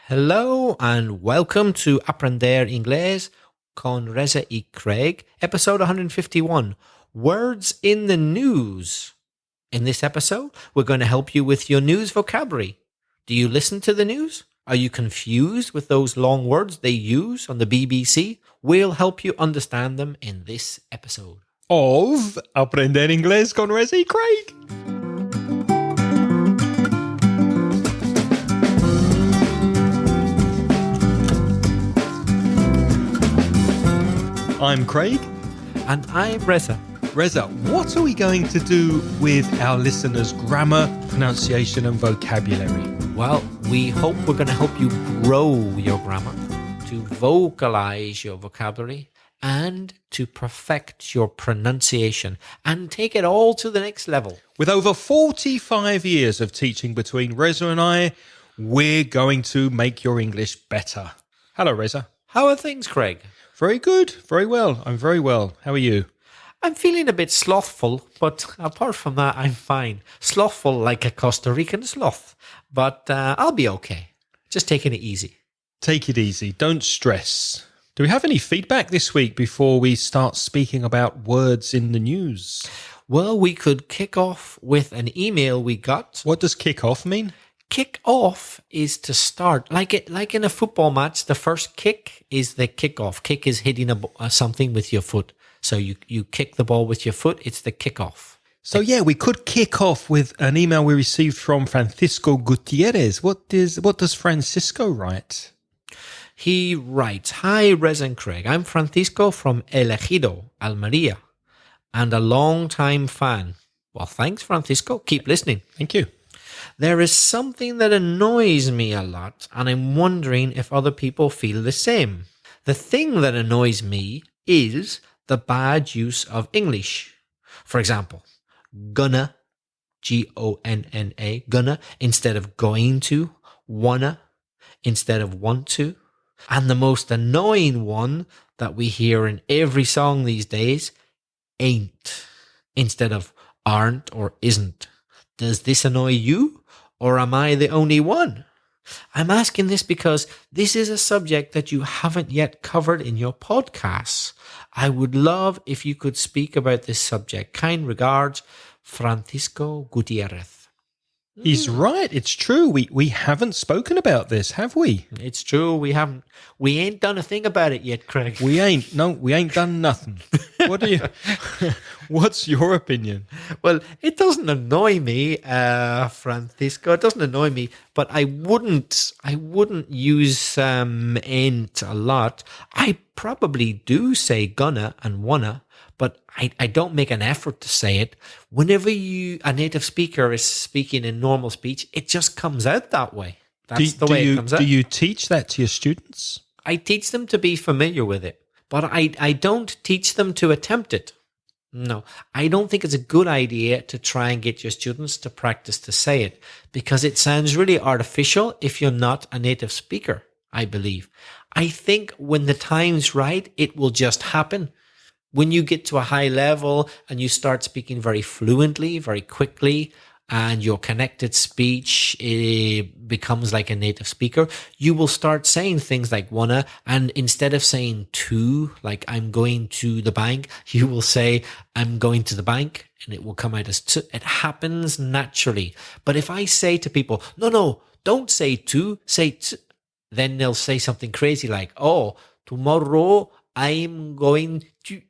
Hello and welcome to Aprender Inglés con Reza y Craig, episode 151, Words in the News. In this episode, we're going to help you with your news vocabulary. Do you listen to the news? Are you confused with those long words they use on the BBC? We'll help you understand them in this episode of Aprender Inglés con Reza y Craig. I'm Craig. And I'm Reza. Reza, what are we going to do with our listeners' grammar, pronunciation and vocabulary? Well, we hope we're going to help you grow your grammar, to vocalize your vocabulary, and to perfect your pronunciation and take it all to the next level. With over 45 years of teaching between Reza and I, we're going to make your English better. Hello, Reza. How are things, Craig? Very good. Very well. I'm very well. How are you? I'm feeling a bit slothful, but apart from that, I'm fine. Slothful like a Costa Rican sloth, but I'll be okay. Just taking it easy. Take it easy. Don't stress. Do we have any feedback this week before we start speaking about words in the news? Well, we could kick off with an email we got. What does kick off mean? Kick off is to start. Like in a football match, the first kick is the kickoff. Kick is hitting something with your foot. So you kick the ball with your foot, it's the kickoff. So yeah, we could kick off with an email we received from Francisco Gutierrez. What does Francisco write? He writes, Hi, Rez and Craig. I'm Francisco from El Ejido, Almeria, and a long-time fan. Well, thanks, Francisco. Keep listening. Thank you. There is something that annoys me a lot, and I'm wondering if other people feel the same. The thing that annoys me is the bad use of English. For example, gonna, Gonna, gonna, instead of going to, wanna, instead of want to. And the most annoying one that we hear in every song these days, ain't, instead of aren't or isn't. Does this annoy you, or am I the only one? I'm asking this because this is a subject that you haven't yet covered in your podcasts. I would love if you could speak about this subject. Kind regards, Francisco Gutierrez. He's right. It's true. We haven't spoken about this, have we? It's true. We haven't. We ain't done a thing about it yet, Craig. We ain't. No, we ain't done nothing. What's your opinion? Well, it doesn't annoy me, Francisco. It doesn't annoy me, but I wouldn't use ain't a lot. I probably do say gonna and wanna, but I don't make an effort to say it. Whenever a native speaker is speaking in normal speech, it just comes out that way. That's the way it comes out. Do you teach that to your students? I teach them to be familiar with it, but I don't teach them to attempt it. No, I don't think it's a good idea to try and get your students to practice to say it, because it sounds really artificial if you're not a native speaker, I believe. I think when the time's right, it will just happen. When you get to a high level and you start speaking very fluently, very quickly, and your connected speech becomes like a native speaker, you will start saying things like wanna, and instead of saying to, like I'm going to the bank, you will say I'm going to the bank, and it will come out as to. It happens naturally. But if I say to people, no, don't say to, say to, then they'll say something crazy like, oh, tomorrow I'm going to...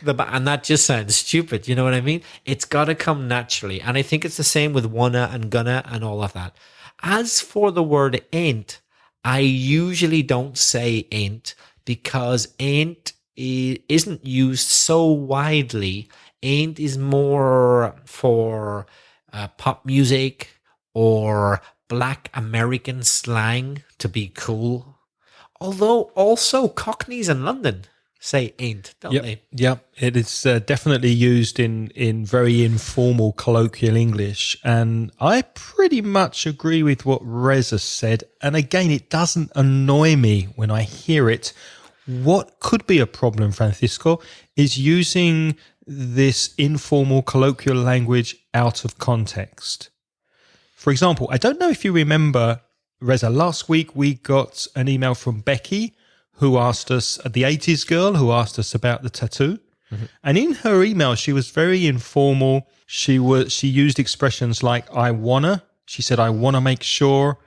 And that just sounds stupid, you know what I mean? It's got to come naturally. And I think it's the same with wanna and gonna and all of that. As for the word ain't, I usually don't say ain't because ain't isn't used so widely. Ain't is more for pop music or Black American slang to be cool. Although also Cockneys in London say ain't, don't they? Yep. It is definitely used in very informal colloquial English. And I pretty much agree with what Reza said. And again, it doesn't annoy me when I hear it. What could be a problem, Francisco, is using this informal colloquial language out of context. For example, I don't know if you remember Reza, last week we got an email from Becky who asked us, the 80s girl who asked us about the tattoo. Mm-hmm. And in her email, she was very informal. She used expressions like, I wanna. She said, I wanna make sure.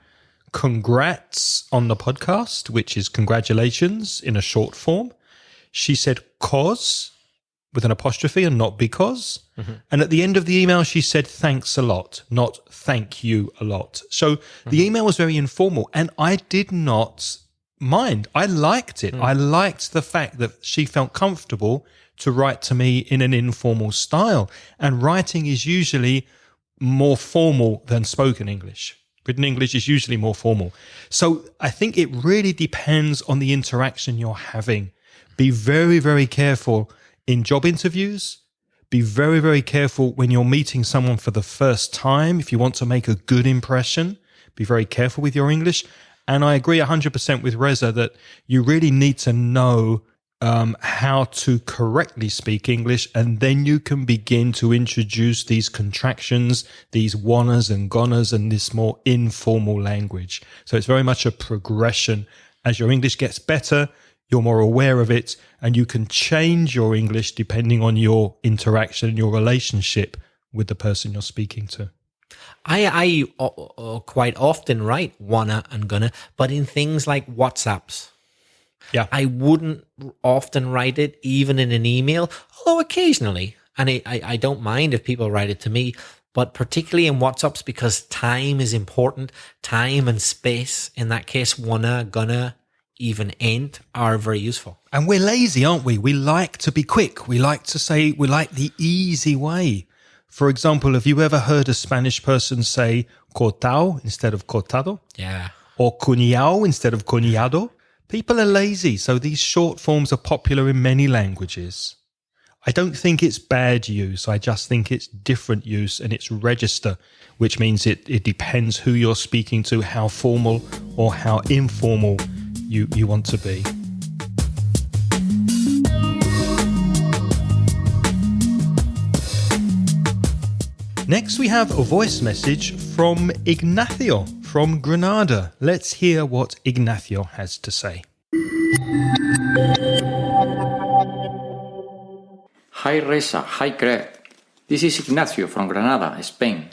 Congrats on the podcast, which is congratulations in a short form. She said, cause, with an apostrophe and not because. Mm-hmm. And at the end of the email, she said, thanks a lot, not thank you a lot. So the email was very informal and I did not mind. I liked it. I liked the fact that she felt comfortable to write to me in an informal style. And writing is usually more formal than spoken English. Written English is usually more formal. So I think it really depends on the interaction you're having. Be very, very careful in job interviews. Be very, very careful when you're meeting someone for the first time. If you want to make a good impression, be very careful with your English. And I agree 100% with Reza that you really need to know how to correctly speak English, and then you can begin to introduce these contractions, these wannas and gonnas, and this more informal language. So it's very much a progression. As your English gets better, you're more aware of it, and you can change your English depending on your interaction, your relationship with the person you're speaking to. I quite often write wanna and gonna, but in things like WhatsApps. Yeah, I wouldn't often write it, even in an email, although occasionally. And I don't mind if people write it to me, but particularly in WhatsApps, because time is important. Time and space, in that case, wanna, gonna, even ain't, are very useful. And we're lazy, aren't we? We like to be quick. We like to say, we like the easy way. For example, have you ever heard a Spanish person say cortao instead of cortado? Yeah. Or cuñao instead of cuñado? People are lazy, so these short forms are popular in many languages. I don't think it's bad use. I just think it's different use, and it's register, which means it depends who you're speaking to, how formal or how informal you want to be. Next, we have a voice message from Ignacio from Granada. Let's hear what Ignacio has to say. Hi Reza, hi Craig. This is Ignacio from Granada, Spain.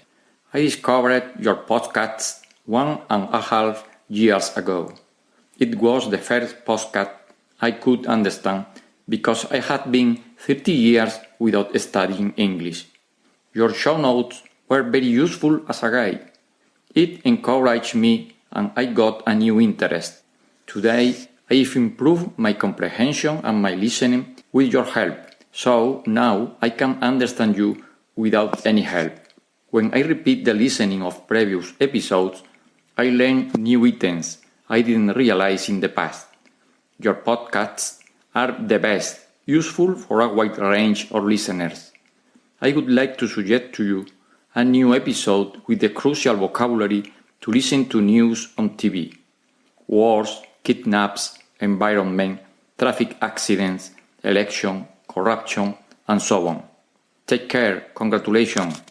I discovered your podcast 1.5 years ago. It was the first podcast I could understand because I had been 30 years without studying English. Your show notes were very useful as a guide. It encouraged me and I got a new interest. Today, I've improved my comprehension and my listening with your help, so now I can understand you without any help. When I repeat the listening of previous episodes, I learn new items I didn't realize in the past. Your podcasts are the best, useful for a wide range of listeners. I would like to suggest to you a new episode with the crucial vocabulary to listen to news on TV. Wars, kidnaps, environment, traffic accidents, election, corruption, and so on. Take care. Congratulations.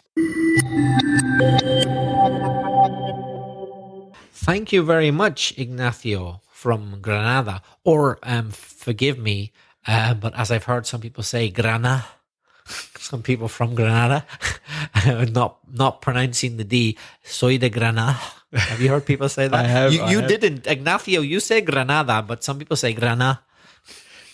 Thank you very much, Ignacio from Granada. Or, forgive me, but as I've heard some people say, Grana. Some people from Granada, not pronouncing the D. Soy de Granada. Have you heard people say that? I have. You didn't, Ignacio. You say Granada, but some people say Grana.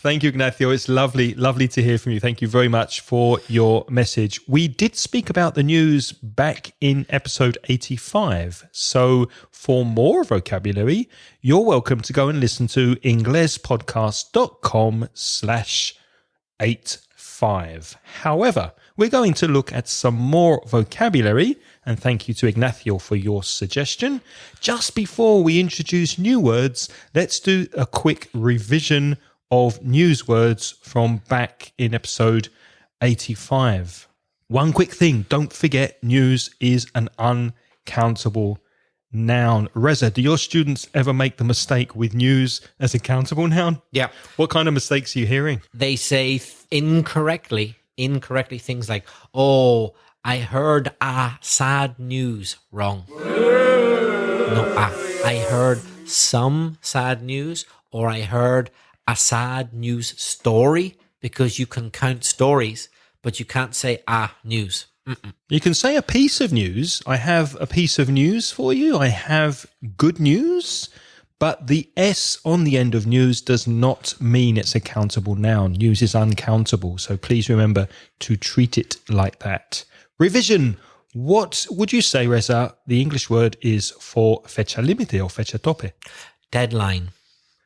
Thank you, Ignacio. It's lovely to hear from you. Thank you very much for your message. We did speak about the news back in episode 85. So for more vocabulary, you're welcome to go and listen to inglespodcast.com/85. However, we're going to look at some more vocabulary, and thank you to Ignacio for your suggestion. Just before we introduce new words, let's do a quick revision of news words from back in episode 85. One quick thing, don't forget news is an uncountable noun. Reza, do your students ever make the mistake with news as a countable noun? Yeah. What kind of mistakes are you hearing? They say incorrectly things like, oh, I heard a sad news wrong. No, I heard some sad news, or I heard a sad news story, because you can count stories, but you can't say news. You can say a piece of news. I have a piece of news for you. I have good news. But the S on the end of news does not mean it's a countable noun. News is uncountable. So please remember to treat it like that. Revision. What would you say, Reza, the English word is for fecha límite or fecha tope? Deadline.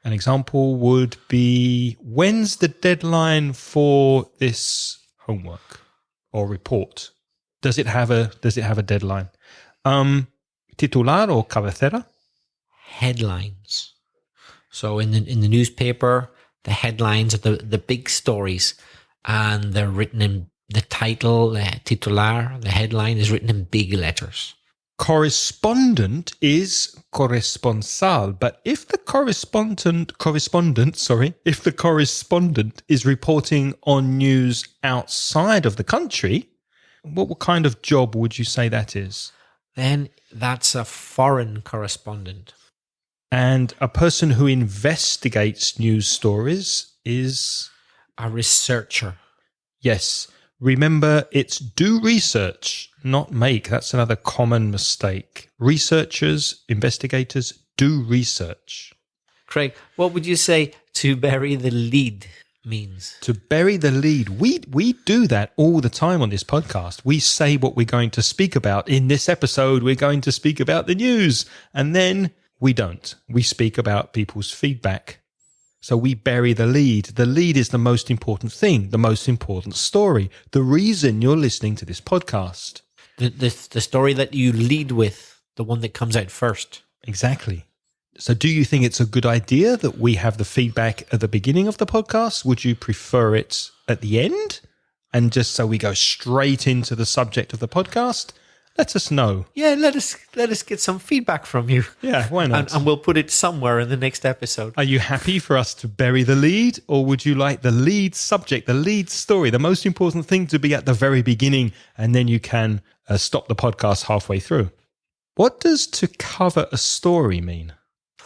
An example would be, when's the deadline for this homework or report? Does it have a deadline? Titular or cabecera? Headlines. So in the newspaper, the headlines are the big stories, and they're written in the title, the titular, the headline is written in big letters. Correspondent is corresponsal, but if the correspondent is reporting on news outside of the country, what kind of job would you say that is? Then that's a foreign correspondent. And a person who investigates news stories is? A researcher. Yes. Remember, it's do research, not make. That's another common mistake. Researchers, investigators, do research. Craig, what would you say to bury the lead means? To bury the lead. We do that all the time on this podcast. We say what we're going to speak about. In this episode, we're going to speak about the news. And then we don't. We speak about people's feedback. So we bury the lead. The lead is the most important thing, the most important story, the reason you're listening to this podcast. The story that you lead with, the one that comes out first. Exactly. So do you think it's a good idea that we have the feedback at the beginning of the podcast? Would you prefer it at the end? And just so we go straight into the subject of the podcast? Let us know. Yeah, let us get some feedback from you. Yeah, why not? And we'll put it somewhere in the next episode. Are you happy for us to bury the lead, or would you like the lead subject, the lead story, the most important thing to be at the very beginning, and then you can stop the podcast halfway through? What does to cover a story mean?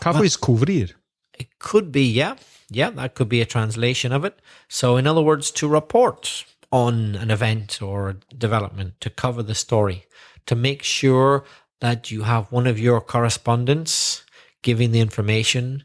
Cover is cubrir. It could be, yeah. Yeah, that could be a translation of it. So in other words, to report on an event or a development, to cover the story, to make sure that you have one of your correspondents giving the information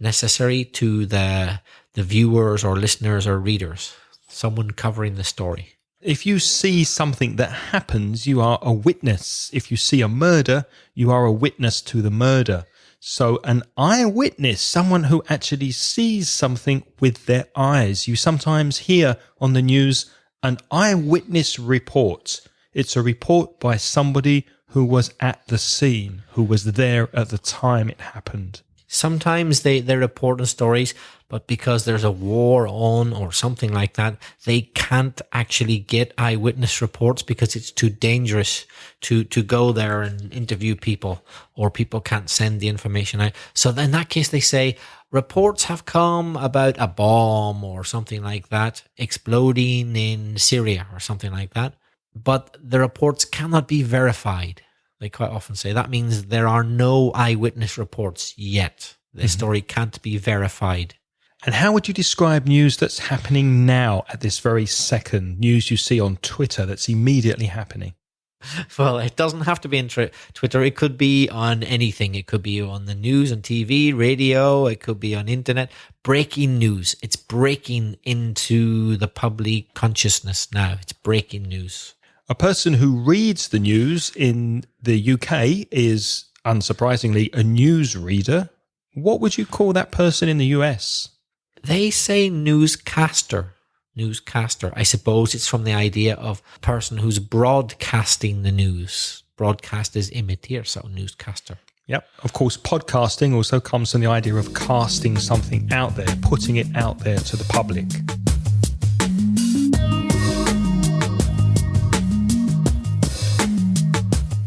necessary to the viewers or listeners or readers, someone covering the story. If you see something that happens, you are a witness. If you see a murder, you are a witness to the murder. So an eyewitness, someone who actually sees something with their eyes. You sometimes hear on the news an eyewitness report. It's a report by somebody who was at the scene, who was there at the time it happened. Sometimes they report on stories, but because there's a war on or something like that, they can't actually get eyewitness reports because it's too dangerous to go there and interview people, or people can't send the information out. So in that case, they say reports have come about a bomb or something like that exploding in Syria or something like that. But the reports cannot be verified. They quite often say that means there are no eyewitness reports yet. The story can't be verified. And how would you describe news that's happening now at this very second? News you see on Twitter that's immediately happening? Well, it doesn't have to be in Twitter. It could be on anything. It could be on the news, on TV, radio. It could be on internet. Breaking news. It's breaking into the public consciousness now. It's breaking news. A person who reads the news in the UK is, unsurprisingly, a newsreader. What would you call that person in the US? They say newscaster. Newscaster. I suppose it's from the idea of a person who's broadcasting the news. Broadcast is emitir, so newscaster. Yep. Of course, podcasting also comes from the idea of casting something out there, putting it out there to the public.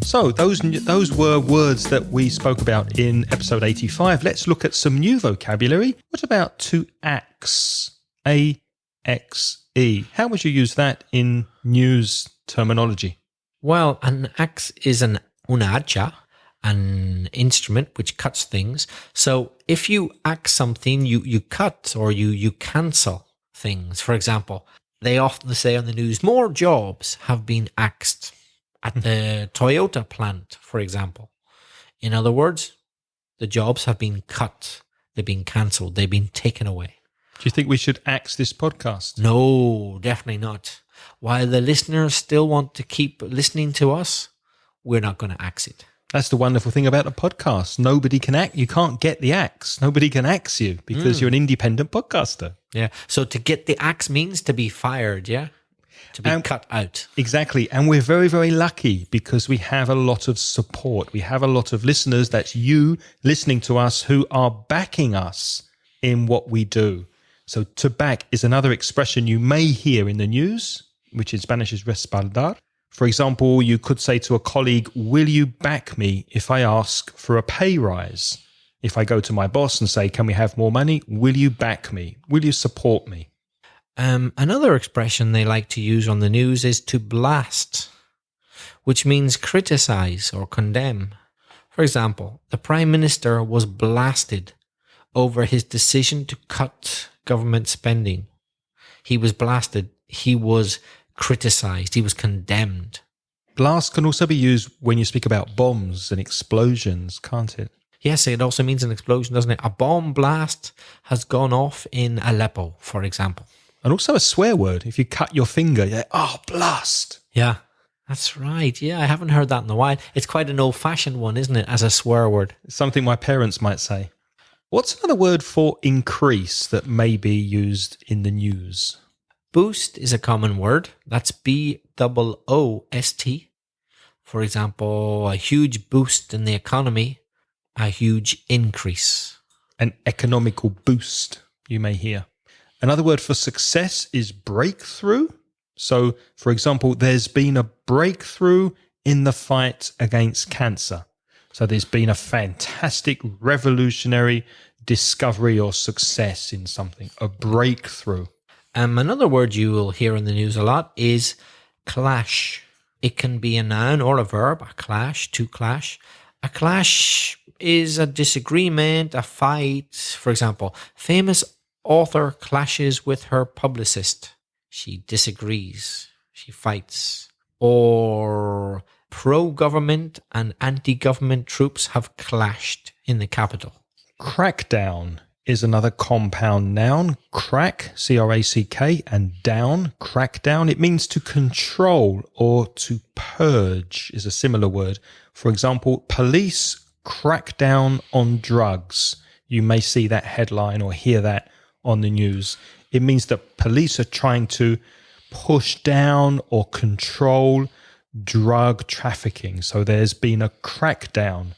So those were words that we spoke about in episode 85. Let's look at some new vocabulary. What about to axe? A-X-E. How would you use that in news terminology? Well, an axe is una hacha, an instrument which cuts things. So if you axe something, you cut or you cancel things. For example, they often say on the news, more jobs have been axed at the Toyota plant, for example. In other words, the jobs have been cut. They've been cancelled. They've been taken away. Do you think we should axe this podcast? No, definitely not. While the listeners still want to keep listening to us, we're not going to axe it. That's the wonderful thing about a podcast. Nobody can act. You can't get the axe. Nobody can axe you because you're an independent podcaster. Yeah. So to get the axe means to be fired, yeah? To be cut out. Exactly. And we're very, very lucky because we have a lot of support. We have a lot of listeners. That's you listening to us who are backing us in what we do. So to back is another expression you may hear in the news, which in Spanish is respaldar. For example, you could say to a colleague, will you back me if I ask for a pay rise? If I go to my boss and say, can we have more money? Will you back me? Will you support me? Another expression they like to use on the news is to blast, which means criticize or condemn. For example, the Prime Minister was blasted over his decision to cut government spending. He was blasted. He was criticized. He was condemned. Blast can also be used when you speak about bombs and explosions, can't it? Yes, it also means an explosion, doesn't it? A bomb blast has gone off in Aleppo, for example. And also a swear word. If you cut your finger, you're like, oh, blast. Yeah, that's right. Yeah, I haven't heard that in a while. It's quite an old-fashioned one, isn't it, as a swear word? It's something my parents might say. What's another word for increase that may be used in the news? Boost is a common word. That's BOOST. For example, a huge boost in the economy, a huge increase. An economical boost, you may hear. Another word for success is breakthrough. So, for example, there's been a breakthrough in the fight against cancer. So there's been a fantastic revolutionary discovery or success in something, a breakthrough. Another word you will hear in the news a lot is clash. It can be a noun or a verb, a clash, to clash. A clash is a disagreement, a fight. For example, famous author clashes with her publicist. She disagrees. She fights. Or pro-government and anti-government troops have clashed in the capital. Crackdown is another compound noun. Crack, C-R-A-C-K, and down, crackdown. It means to control or to purge is a similar word. For example, police crack down on drugs. You may see that headline or hear that on the news. It means that police are trying to push down or control drug trafficking. So there's been a crackdown,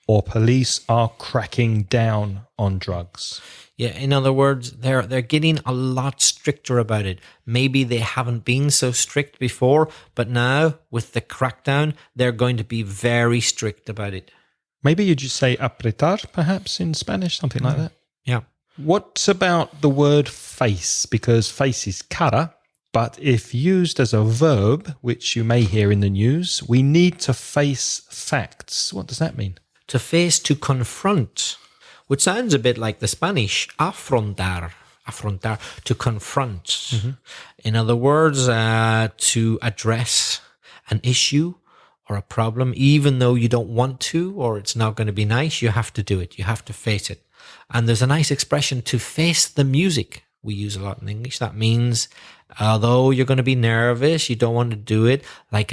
or police are cracking down on drugs. Yeah, in other words, they're getting a lot stricter about it. Maybe they haven't been so strict before, but now with the crackdown, they're going to be very strict about it. Maybe you just say apretar, perhaps, in Spanish, something like that. Yeah. What about the word face? Because face is cara, but if used as a verb, which you may hear in the news, we need to face facts. What does that mean? To face, to confront, which sounds a bit like the Spanish, afrontar, to confront. Mm-hmm. In other words, to address an issue or a problem, even though you don't want to, or it's not going to be nice, you have to do it. You have to face it. And there's a nice expression, to face the music. We use a lot in English. That means, although you're going to be nervous, you don't want to do it like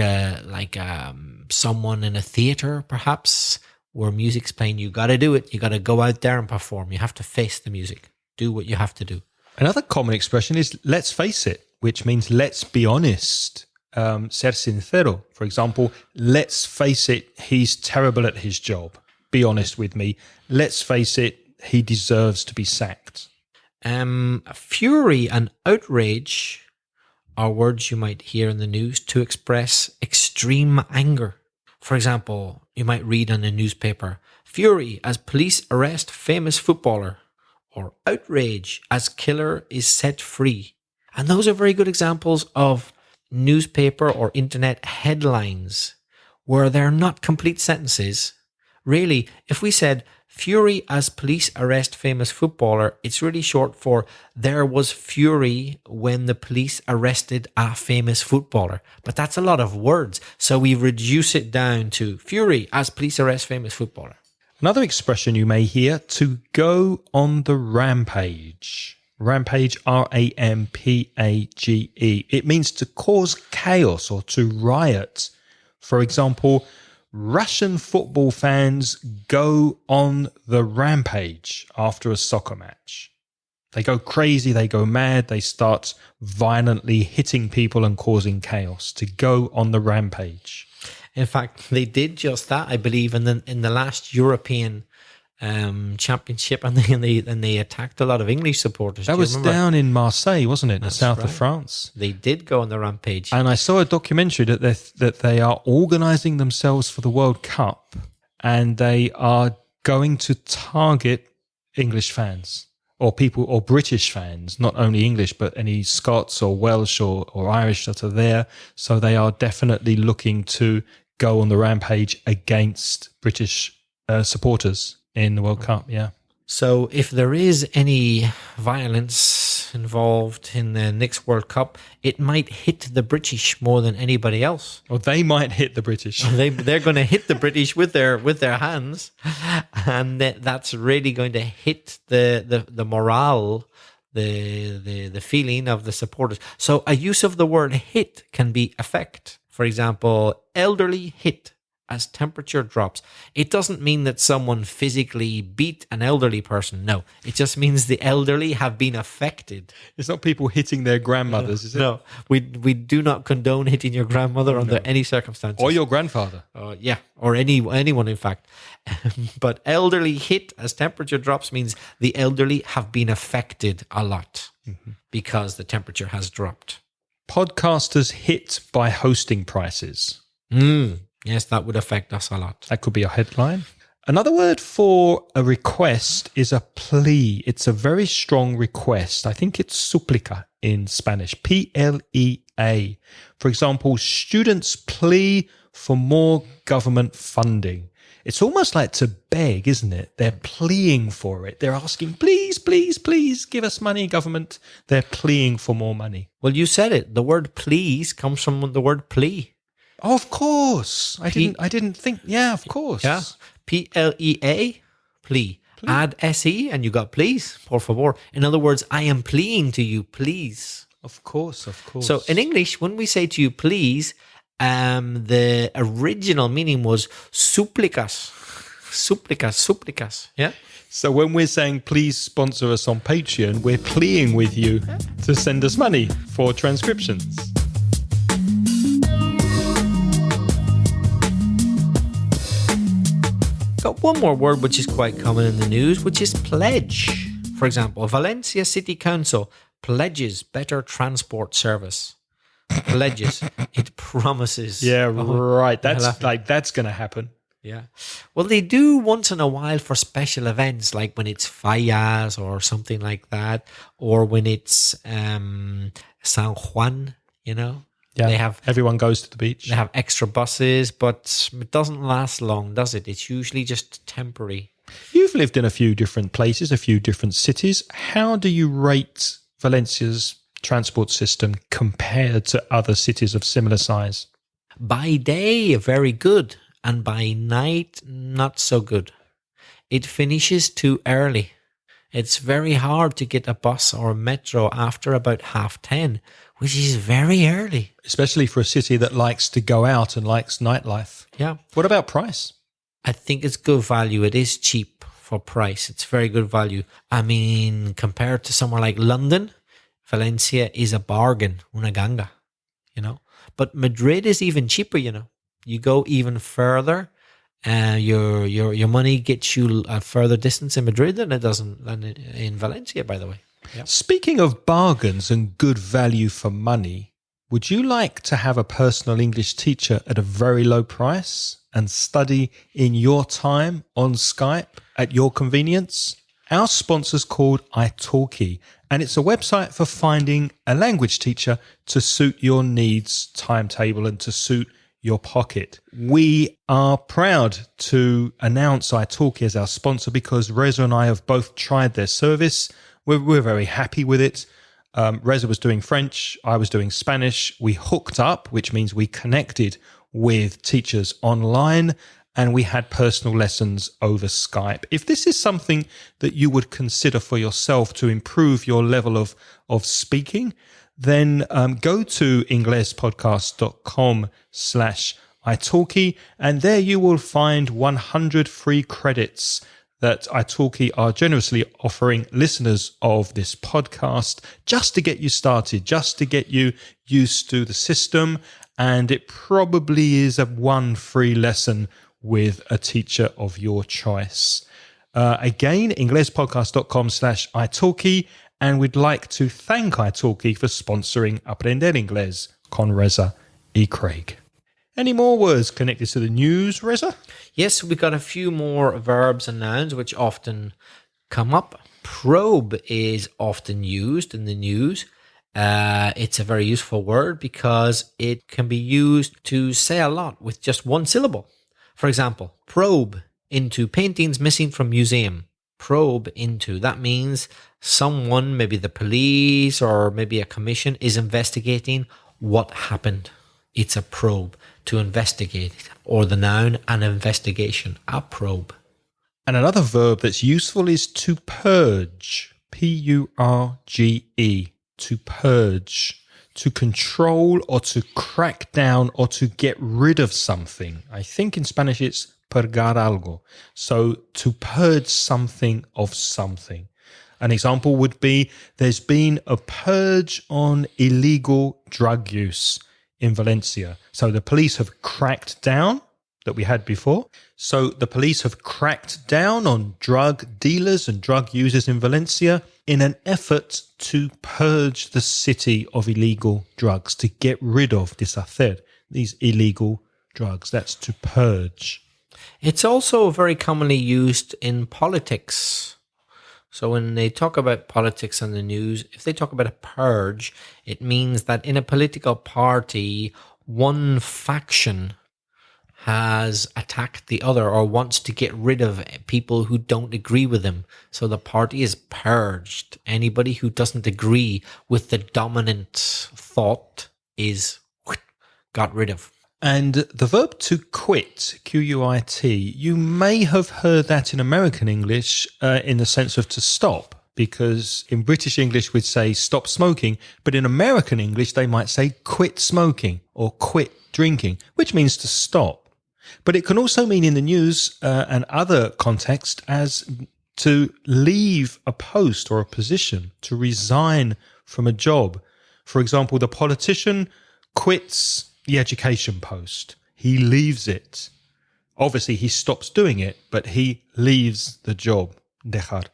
someone in a theater, perhaps, where music's playing. You got to do it. You got to go out there and perform. You have to face the music. Do what you have to do. Another common expression is let's face it, which means let's be honest. Ser sincero. For example, let's face it, he's terrible at his job. Be honest with me. Let's face it, he deserves to be sacked. Fury and outrage are words you might hear in the news to express extreme anger. For example, you might read in a newspaper, fury as police arrest famous footballer, or outrage as killer is set free. And those are very good examples of newspaper or internet headlines where they're not complete sentences. Really, if we said fury as police arrest famous footballer, it's really short for there was fury when the police arrested a famous footballer. But that's a lot of words. So we reduce it down to fury as police arrest famous footballer. Another expression you may hear, to go on the rampage. Rampage, R-A-M-P-A-G-E. It means to cause chaos or to riot. For example, Russian football fans go on the rampage after a soccer match. They go crazy, they go mad, they start violently hitting people and causing chaos. To go on the rampage. In fact, they did just that, I believe, in the last European championship, and they attacked a lot of English supporters. That was down in Marseille, wasn't it, in the south of France? They did go on the rampage. And I saw a documentary that they are organising themselves for the World Cup, and they are going to target English fans or people or British fans, not only English, but any Scots or Welsh or Irish that are there. So they are definitely looking to go on the rampage against British supporters in the World Cup, yeah. So if there is any violence involved in the next World Cup, it might hit the British more than anybody else. Or they might hit the British. They're going to hit the British with their hands, and that's really going to hit the morale, the feeling of the supporters. So a use of the word hit can be affect. For example, elderly hit as temperature drops. It doesn't mean that someone physically beat an elderly person. No, it just means the elderly have been affected. It's not people hitting their grandmothers, is it? No, we do not condone hitting your grandmother under any circumstances. Or your grandfather. Yeah, or anyone, in fact. But elderly hit as temperature drops means the elderly have been affected a lot because the temperature has dropped. Podcasters hit by hosting prices. Yes, that would affect us a lot. That could be a headline. Another word for a request is a plea. It's a very strong request. I think it's súplica in Spanish. P-L-E-A. For example, students plea for more government funding. It's almost like to beg, isn't it? They're pleading for it. They're asking, please, please, please give us money, government. They're pleading for more money. Well, you said it. The word please comes from the word plea. Oh, of course. I didn't think. Yeah, of course. Yeah. P-L-E-A, plea. Add S-E and you got please, por favor. In other words, I am pleading to you, please. Of course, of course. So in English, when we say to you, please, the original meaning was súplicas. Súplicas. Yeah. So when we're saying please sponsor us on Patreon, we're pleading with you to send us money for transcriptions. Got one more word which is quite common in the news, which is pledge. For example, Valencia City Council pledges better transport service. Pledges. It promises. Yeah, right. That's going to happen. Yeah. Well, they do once in a while for special events, like when it's Fallas or something like that, or when it's San Juan, you know. Yeah, everyone goes to the beach. They have extra buses, but it doesn't last long, does it? It's usually just temporary. You've lived in a few different places, a few different cities. How do you rate Valencia's transport system compared to other cities of similar size? By day, very good. And by night, not so good. It finishes too early. It's very hard to get a bus or a metro after about 10:30, which is very early. Especially for a city that likes to go out and likes nightlife. Yeah. What about price? I think it's good value. It is cheap for price. It's very good value. I mean, compared to somewhere like London, Valencia is a bargain, una ganga, you know. But Madrid is even cheaper, you know. You go even further, your money gets you a further distance in Madrid than it does in Valencia, by the way. Yep. Speaking of bargains and good value for money, would you like to have a personal English teacher at a very low price and study in your time on Skype at your convenience? Our sponsor's called italki, and it's a website for finding a language teacher to suit your needs, timetable, and to suit your pocket. We are proud to announce italki as our sponsor because Reza and I have both tried their service. We're very happy with it. Reza was doing French, I was doing Spanish. We hooked up, which means we connected with teachers online, and we had personal lessons over Skype. If this is something that you would consider for yourself to improve your level of speaking, then go to inglespodcast.com/italki, and there you will find 100 free credits that italki are generously offering listeners of this podcast just to get you started, just to get you used to the system. And it probably is one free lesson with a teacher of your choice. Again, inglespodcast.com/italki. And we'd like to thank italki for sponsoring Aprender Inglés con Reza y Craig. Any more words connected to the news, Reza? Yes, we've got a few more verbs and nouns which often come up. Probe is often used in the news. It's a very useful word because it can be used to say a lot with just one syllable. For example, probe into paintings missing from museum. Probe into. That means someone, maybe the police or maybe a commission, is investigating what happened. It's a probe, to investigate, or the noun, an investigation, a probe. And another verb that's useful is to purge, Purge, to purge, to control or to crack down or to get rid of something. I think in Spanish it's purgar algo, so to purge something of something. An example would be there's been a purge on illegal drug use in Valencia. So the police have cracked down, that we had before. So the police have cracked down on drug dealers and drug users in Valencia in an effort to purge the city of illegal drugs, to get rid of, deshacer, these illegal drugs. That's to purge. It's also very commonly used in politics. So when they talk about politics on the news, if they talk about a purge, it means that in a political party, one faction has attacked the other or wants to get rid of people who don't agree with them. So the party is purged. Anybody who doesn't agree with the dominant thought is got rid of. And the verb to quit, Quit, you may have heard that in American English in the sense of to stop, because in British English we'd say stop smoking, but in American English they might say quit smoking or quit drinking, which means to stop. But it can also mean in the news and other contexts as to leave a post or a position, to resign from a job. For example, the politician quits the education post. He leaves it. Obviously, he stops doing it, but he leaves the job. Dejar.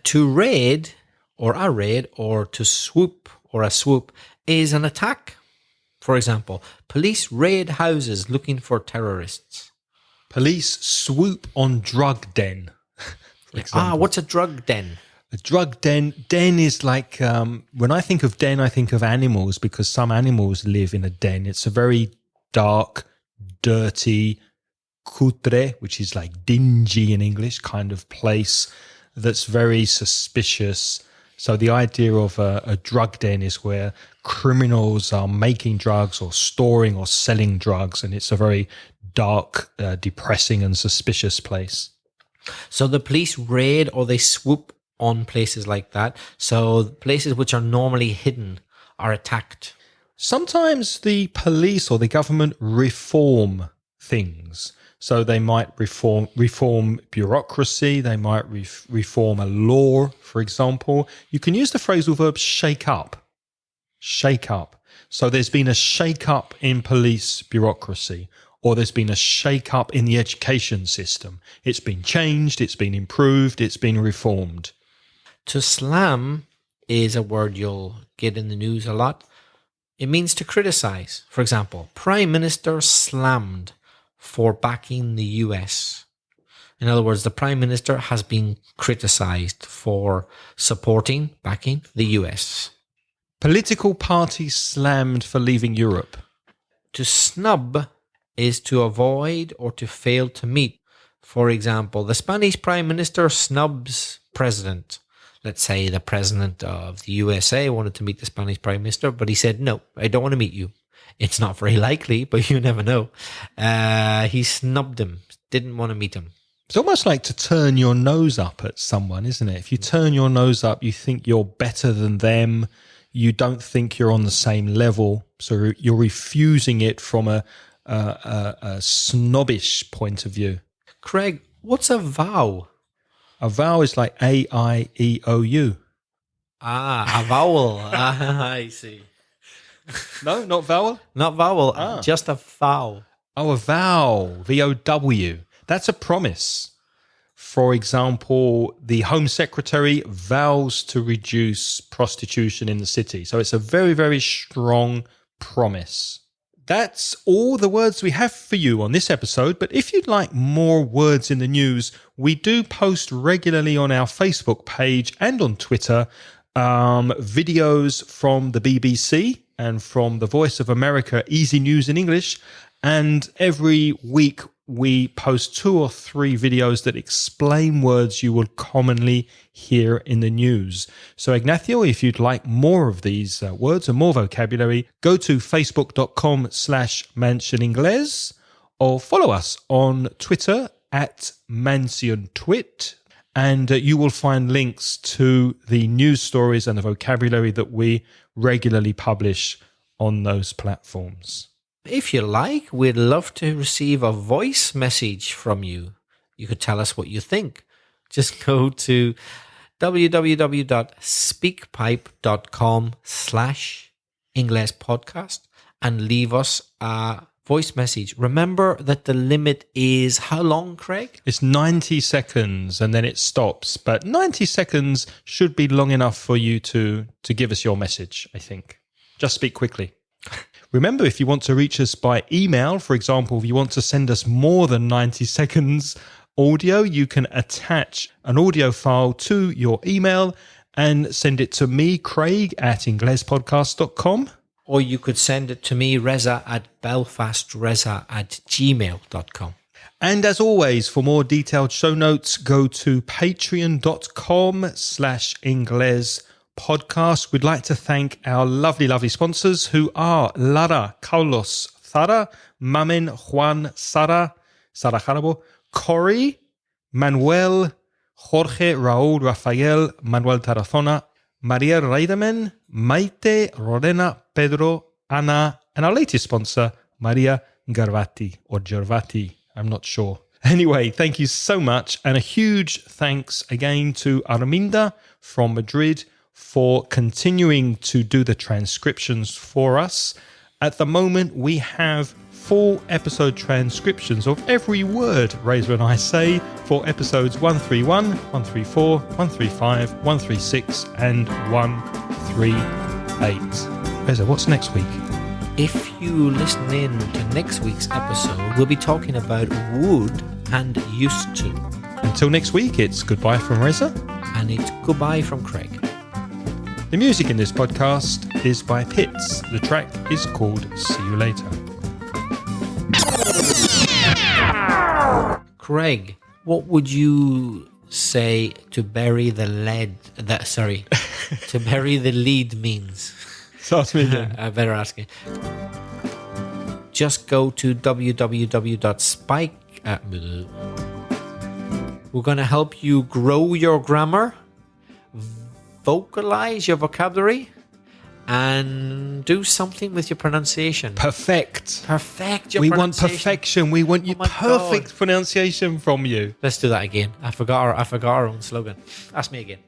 To raid or a raid or to swoop or a swoop is an attack. For example, police raid houses looking for terrorists. Police swoop on drug den. What's a drug den? A drug den. Den is like, when I think of den, I think of animals because some animals live in a den. It's a very dark, dirty, cutre, which is like dingy in English, kind of place that's very suspicious. So the idea of a drug den is where criminals are making drugs or storing or selling drugs. And it's a very dark, depressing and suspicious place. So the police raid or they swoop on places like that. So places which are normally hidden are attacked. Sometimes the police or the government reform things. So they might reform bureaucracy. They might reform a law, for example. You can use the phrasal verb shake up. Shake up. So there's been a shake up in police bureaucracy, or there's been a shake up in the education system. It's been changed, it's been improved, it's been reformed. To slam is a word you'll get in the news a lot. It means to criticize. For example, Prime Minister slammed for backing the US. In other words, the Prime Minister has been criticized for backing the US. Political parties slammed for leaving Europe. To snub is to avoid or to fail to meet. For example, the Spanish Prime Minister snubs President. Let's say the President of the USA wanted to meet the Spanish Prime Minister, but he said, no, I don't want to meet you. It's not very likely, but you never know. He snubbed him, didn't want to meet him. It's almost like to turn your nose up at someone, isn't it? If you turn your nose up, you think you're better than them. You don't think you're on the same level. So you're refusing it from a snobbish point of view. Craig, what's a vow? A vowel is like A-I-E-O-U. Ah, a vowel. I see. No, not vowel? Not vowel, just a vow. Oh, a vow, V-O-W. That's a promise. For example, the Home Secretary vows to reduce prostitution in the city. So it's a very, very strong promise. That's all the words we have for you on this episode. But if you'd like more words in the news, we do post regularly on our Facebook page and on Twitter videos from the BBC and from the Voice of America, Easy News in English. And every week we post 2 or 3 videos that explain words you will commonly hear in the news. So Ignacio, if you'd like more of these words and more vocabulary, go to facebook.com/mansioningles or follow us on Twitter @mansiontwit. And you will find links to the news stories and the vocabulary that we regularly publish on those platforms. If you like, we'd love to receive a voice message from you. You could tell us what you think. Just go to www.speakpipe.com/English and leave us a voice message. Remember that the limit is how long, Craig? It's 90 seconds and then it stops. But 90 seconds should be long enough for you to give us your message, I think. Just speak quickly. Remember, if you want to reach us by email, for example, if you want to send us more than 90 seconds audio, you can attach an audio file to your email and send it to me, Craig, @inglespodcast.com. Or you could send it to me, Reza, @belfastreza@gmail.com. And as always, for more detailed show notes, go to patreon.com/Ingles podcast. We'd like to thank our lovely sponsors who are Lara, Carlos, Zara, Mamen, Juan, Sara Jarabo, Cory, Manuel, Jorge, Raúl, Rafael, Manuel Tarazona, Maria Reidemann, Maite, Lorena, Pedro, Ana, and our latest sponsor, Maria Gervati or Gervati. I'm not sure. Anyway, thank you so much. And a huge thanks again to Arminda from Madrid for continuing to do the transcriptions for us. At the moment, we have full episode transcriptions of every word Reza and I say for episodes 131, 134, 135, 136, and 138. Reza, what's next week? If you listen in to next week's episode, we'll be talking about would and used to. Until next week, it's goodbye from Reza. And it's goodbye from Craig. The music in this podcast is by Pitts. The track is called See You Later. Craig, what would you say to bury the to bury the lead means? Start me again. I better ask you. Just go to www.spike. We're going to help you grow your grammar, vocalize your vocabulary, and do something with your pronunciation. Perfect. Perfect your We pronunciation. want perfection. We want perfect pronunciation from you. Let's do that again. I forgot our own slogan. Ask me again.